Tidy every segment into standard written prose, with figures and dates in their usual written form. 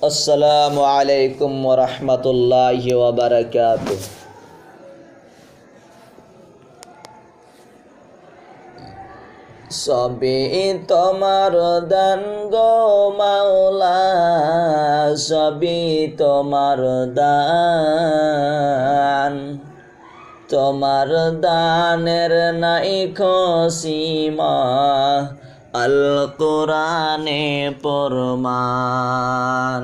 আসসালামু আলাইকুম ওয়া রাহমাতুল্লাহি ওয়া বারাকাতুহু। সবই তোমার দান গো মাওলা, সবই তোমার দান। তোমার দানের নাইকো সীমা, আল কোরআনে প্রমাণ।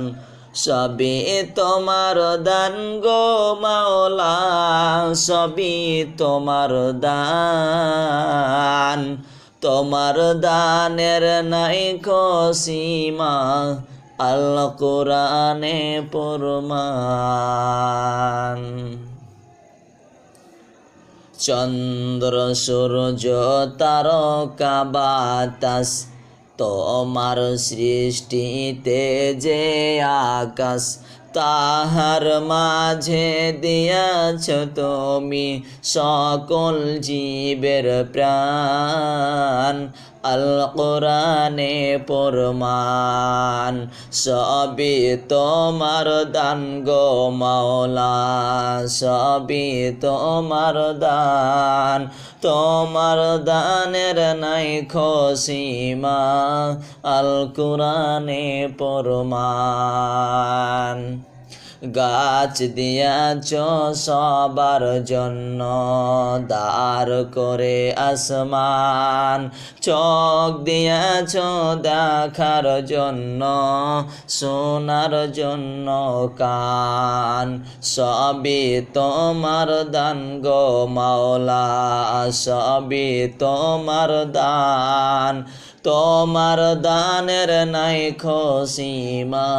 সবই তোমার দান গো মাওলা, সবই তোমার দান। তোমার দানের নাইকো সীমা, আল কোরআনে প্রমাণ। চন্দ্র সূর্য তারকা বাতাস, তোমার সৃষ্টিতে যে আকাশ। তাহার মাঝে দিয়াছ তুমি সকল জীবের প্রাণ, আল কোরআনে প্রমাণ। সবই তোমার দান গো মাওলা, সবই তোমার দান। তোমার দানের নাইকো সীমা, আল কোরআনে প্রমাণ। গাছ দিয়াছ সবার জন্য, দাঁড় করে আসমান। চোখ দিয়াছ দেখার জন্য, শোনার জন্য কান। সবই তোমার দান গো মাওলা, সবই তোমার দান। তোমার দানের নাইকো সীমা,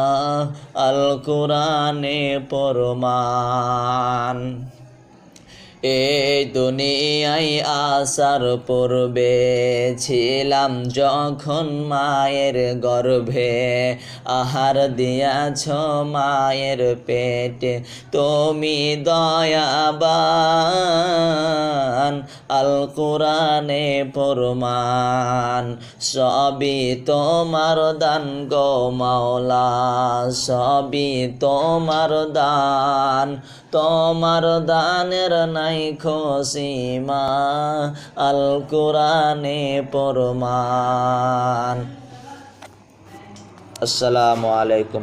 আল কোরআনে প্রমাণ। এই দুনিয়ায় আসার পূর্বে ছিলাম যখন মায়ের গর্ভে, আহার দিয়াছ মায়ের পেটে তুমি দয়াবান, আল কোরআনে প্রমাণ। সবই তোমার দান গো মাওলা, সবই তোমার দান। তোমার দানের নাইকো সীমা, আল কোরআনে প্রমাণ। আসসালামু আলাইকুম।